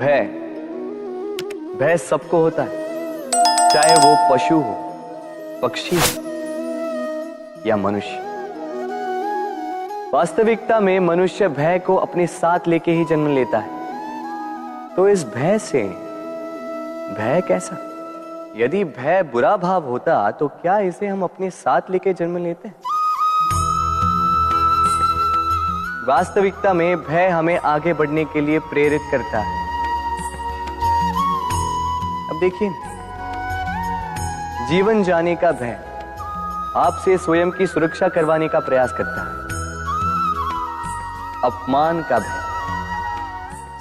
भय भय सबको होता है, चाहे वो पशु हो, पक्षी हो या मनुष्य। वास्तविकता में मनुष्य भय को अपने साथ लेके ही जन्म लेता है। तो इस भय से भय कैसा? यदि भय बुरा भाव होता तो क्या इसे हम अपने साथ लेके जन्म लेते हैं? वास्तविकता में भय हमें आगे बढ़ने के लिए प्रेरित करता है। अब देखिए, जीवन जाने का भय आपसे स्वयं की सुरक्षा करवाने का प्रयास करता है। अपमान का भय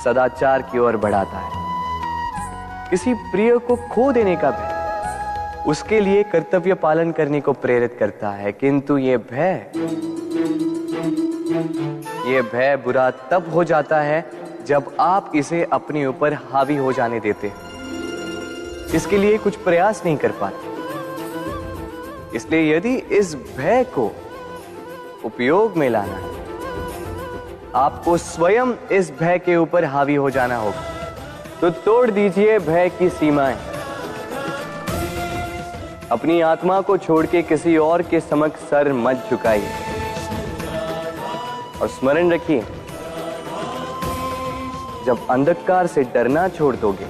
सदाचार की ओर बढ़ाता है। किसी प्रिय को खो देने का भय उसके लिए कर्तव्य पालन करने को प्रेरित करता है। किंतु यह भय बुरा तब हो जाता है जब आप इसे अपने ऊपर हावी हो जाने देते हैं, इसके लिए कुछ प्रयास नहीं कर पाते। इसलिए यदि इस भय को उपयोग में लाना है, आपको स्वयं इस भय के ऊपर हावी हो जाना होगा। तो तोड़ दीजिए भय की सीमाएं। अपनी आत्मा को छोड़ के किसी और के समक्ष सर मत झुकाइए और स्मरण रखिए, जब अंधकार से डरना छोड़ दोगे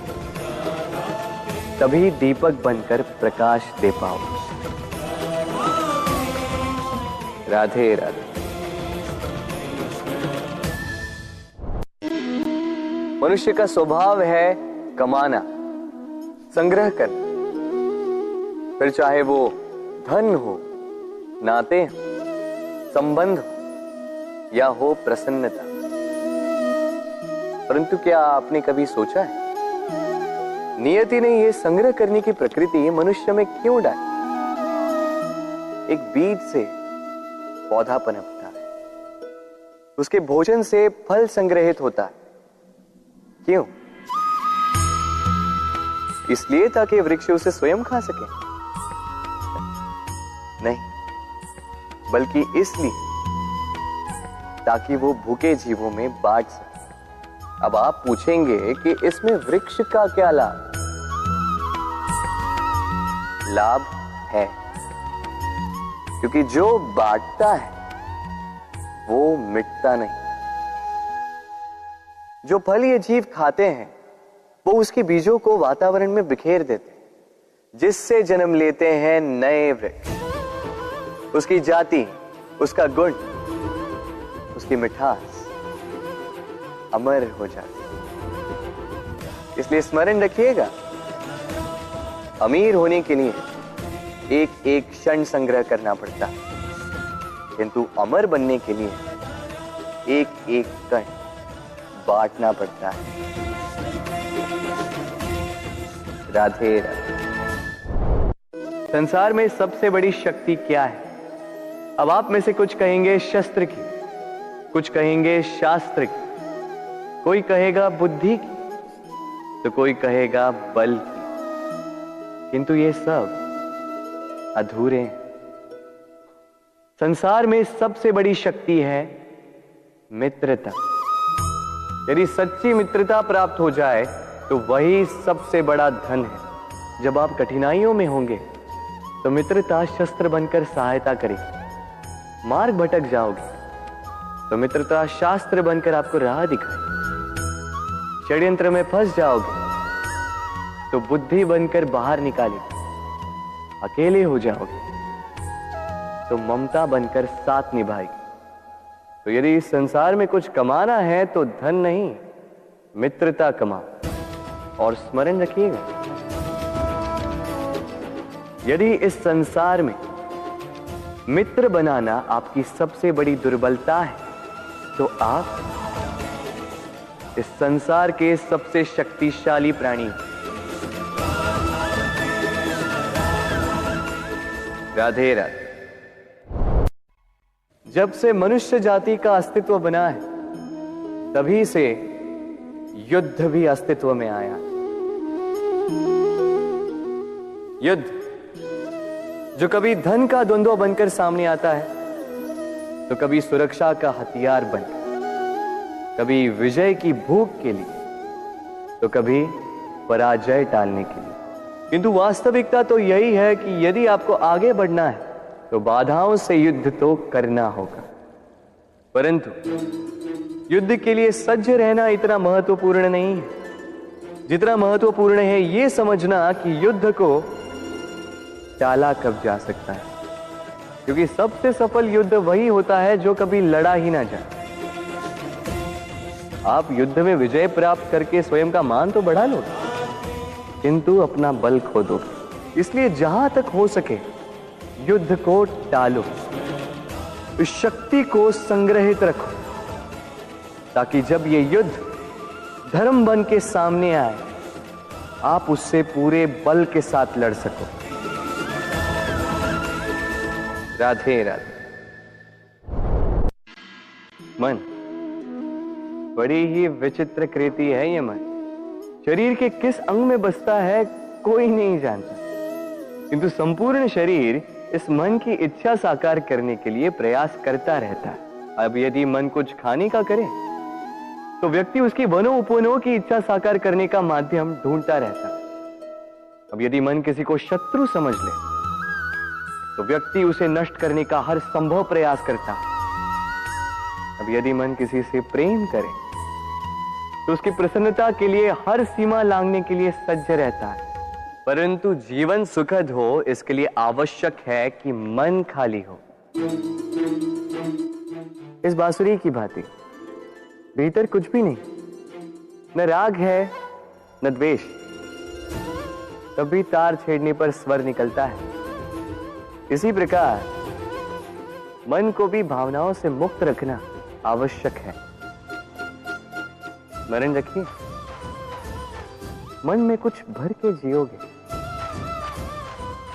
तभी दीपक बनकर प्रकाश दे पाओगे। राधे राधे। मनुष्य का स्वभाव है कमाना, संग्रह करना, फिर चाहे वो धन हो, नाते हो, संबंध हो या हो प्रसन्नता। परंतु क्या आपने कभी सोचा है, नियति ने यह संग्रह करने की प्रकृति मनुष्य में क्यों डाली? एक बीज से पौधा पनपता है, उसके भोजन से फल संग्रहित होता है। क्यों? इसलिए ताकि वृक्ष उसे स्वयं खा सके? नहीं, बल्कि इसलिए ताकि वो भूखे जीवों में बांट सके। अब आप पूछेंगे कि इसमें वृक्ष का क्या लाभ? लाभ है, क्योंकि जो बांटता है वो मिटता नहीं। जो फल ये जीव खाते हैं वो उसके बीजों को वातावरण में बिखेर देते हैं, जिससे जन्म लेते हैं नए वृक्ष। उसकी जाति, उसका गुण, उसकी मिठास अमर हो जाती है। इसलिए स्मरण रखिएगा, अमीर होने के लिए एक एक क्षण संग्रह करना पड़ता है, किंतु अमर बनने के लिए एक एक कण बांटना पड़ता है। राधे राधे। संसार में सबसे बड़ी शक्ति क्या है? अब आप में से कुछ कहेंगे शस्त्र की, कुछ कहेंगे शास्त्र की, कोई कहेगा बुद्धि की, तो कोई कहेगा बल की। किंतु ये सब अधूरे हैं। संसार में सबसे बड़ी शक्ति है मित्रता। यदि सच्ची मित्रता प्राप्त हो जाए तो वही सबसे बड़ा धन है। जब आप कठिनाइयों में होंगे तो मित्रता शस्त्र बनकर सहायता करेगी। मार्ग भटक जाओगे तो मित्रता शास्त्र बनकर आपको राह दिखाएगी। षड्यंत्र में फंस जाओगे तो बुद्धि बनकर बाहर निकालेगी। अकेले हो जाओगे तो ममता बनकर साथ निभाएगी। तो यदि इस संसार में कुछ कमाना है तो धन नहीं, मित्रता कमाओ। और स्मरण रखिएगा, यदि इस संसार में मित्र बनाना आपकी सबसे बड़ी दुर्बलता है तो आप इस संसार के सबसे शक्तिशाली प्राणी हैं। राधे राधे। जब से मनुष्य जाति का अस्तित्व बना है तभी से युद्ध भी अस्तित्व में आया। युद्ध जो कभी धन का द्वंद्व बनकर सामने आता है तो कभी सुरक्षा का हथियार बनकर, कभी विजय की भूख के लिए, तो कभी पराजय टालने के लिए। किंतु वास्तविकता तो यही है कि यदि आपको आगे बढ़ना है तो बाधाओं से युद्ध तो करना होगा, परंतु युद्ध के लिए सज्ज रहना इतना महत्वपूर्ण नहीं है जितना महत्वपूर्ण है यह समझना कि युद्ध को टाला कब जा सकता है, क्योंकि सबसे सफल युद्ध वही होता है जो कभी लड़ा ही ना जाए। आप युद्ध में विजय प्राप्त करके स्वयं का मान तो बढ़ा लो, किंतु अपना बल खो दो। इसलिए जहां तक हो सके युद्ध को टालो, इस शक्ति को संग्रहित रखो, ताकि जब ये युद्ध धर्म बन के सामने आए आप उससे पूरे बल के साथ लड़ सको। राधे राधे। मन बड़ी ही विचित्र कृति है ये मन। शरीर के किस अंग में बसता है कोई नहीं जानता, किंतु संपूर्ण शरीर इस मन की इच्छा साकार करने के लिए प्रयास करता रहता है। अब यदि मन कुछ खाने का करे तो व्यक्ति उसकी वनो उपवनों की इच्छा साकार करने का माध्यम ढूंढता रहता है। अब यदि मन किसी को शत्रु समझ ले तो व्यक्ति उसे नष्ट करने का हर संभव प्रयास करता है। अब यदि मन किसी से प्रेम करे तो उसकी प्रसन्नता के लिए हर सीमा लांघने के लिए सज्ज रहता है। परंतु जीवन सुखद हो इसके लिए आवश्यक है कि मन खाली हो। इस बांसुरी की भांति भीतर कुछ भी नहीं, न राग है न द्वेष, तभी तार छेड़ने पर स्वर निकलता है। इसी प्रकार मन को भी भावनाओं से मुक्त रखना आवश्यक है। स्मरण रखिए, मन में कुछ भर के जियोगे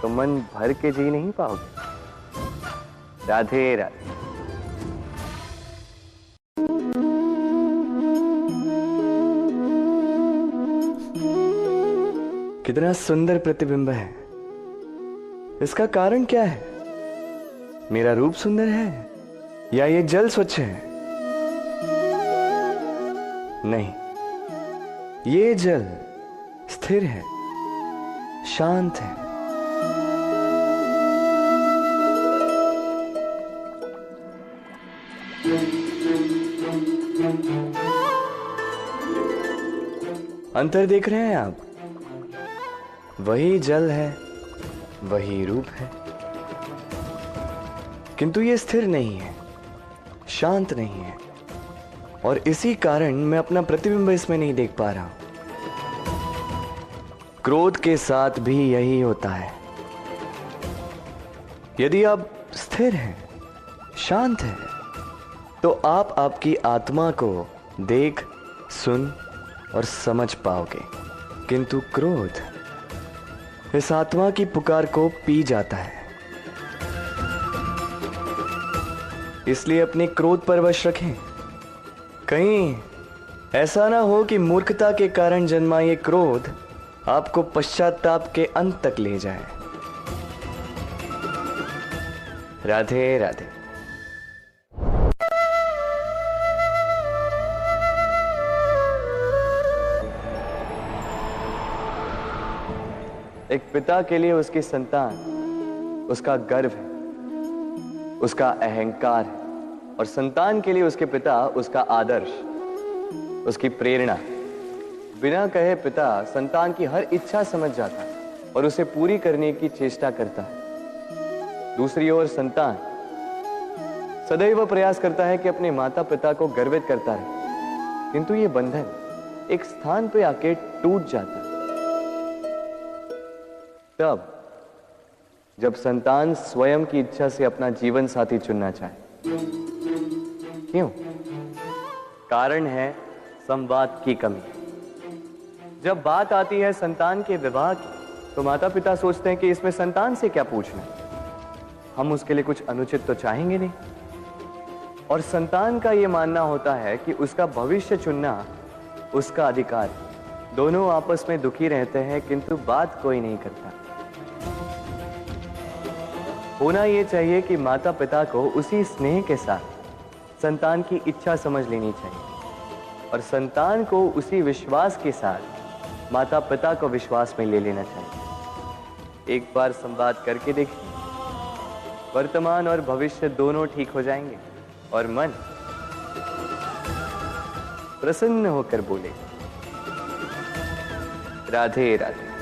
तो मन भर के जी नहीं पाओगे। राधे राधे। कितना सुंदर प्रतिबिंब है। इसका कारण क्या है? मेरा रूप सुंदर है या ये जल स्वच्छ है? नहीं, ये जल स्थिर है, शांत है। अंतर देख रहे हैं आप? वही जल है, वही रूप है, किंतु ये स्थिर नहीं है, शांत नहीं है, और इसी कारण मैं अपना प्रतिबिंब इसमें नहीं देख पा रहा हूं। क्रोध के साथ भी यही होता है। यदि आप स्थिर हैं, शांत हैं, तो आप आपकी आत्मा को देख, सुन और समझ पाओगे, किंतु क्रोध इस आत्मा की पुकार को पी जाता है। इसलिए अपने क्रोध पर वश रखें। कहीं ऐसा ना हो कि मूर्खता के कारण जन्मा ये क्रोध आपको पश्चाताप के अंत तक ले जाए। राधे राधे। एक पिता के लिए उसकी संतान उसका गर्व है, उसका अहंकार है, और संतान के लिए उसके पिता उसका आदर्श, उसकी प्रेरणा। बिना कहे पिता संतान की हर इच्छा समझ जाता है और उसे पूरी करने की चेष्टा करता है। दूसरी ओर संतान सदैव प्रयास करता है कि अपने माता पिता को गर्वित करता रहे, किंतु ये बंधन एक स्थान पे आके टूट जाता है। तब जब संतान स्वयं की इच्छा से अपना जीवन साथी चुनना चाहे। क्यों? कारण है संवाद की कमी। जब बात आती है संतान के विवाह की तो माता पिता सोचते हैं कि इसमें संतान से क्या पूछना, हम उसके लिए कुछ अनुचित तो चाहेंगे नहीं। और संतान का यह मानना होता है कि उसका भविष्य चुनना उसका अधिकार। दोनों आपस में दुखी रहते हैं, किंतु बात कोई नहीं करता। होना यह चाहिए कि माता पिता को उसी स्नेह के साथ संतान की इच्छा समझ लेनी चाहिए और संतान को उसी विश्वास के साथ माता पिता को विश्वास में ले लेना चाहिए। एक बार संवाद करके देखिए, वर्तमान और भविष्य दोनों ठीक हो जाएंगे और मन प्रसन्न होकर बोले, राधे राधे।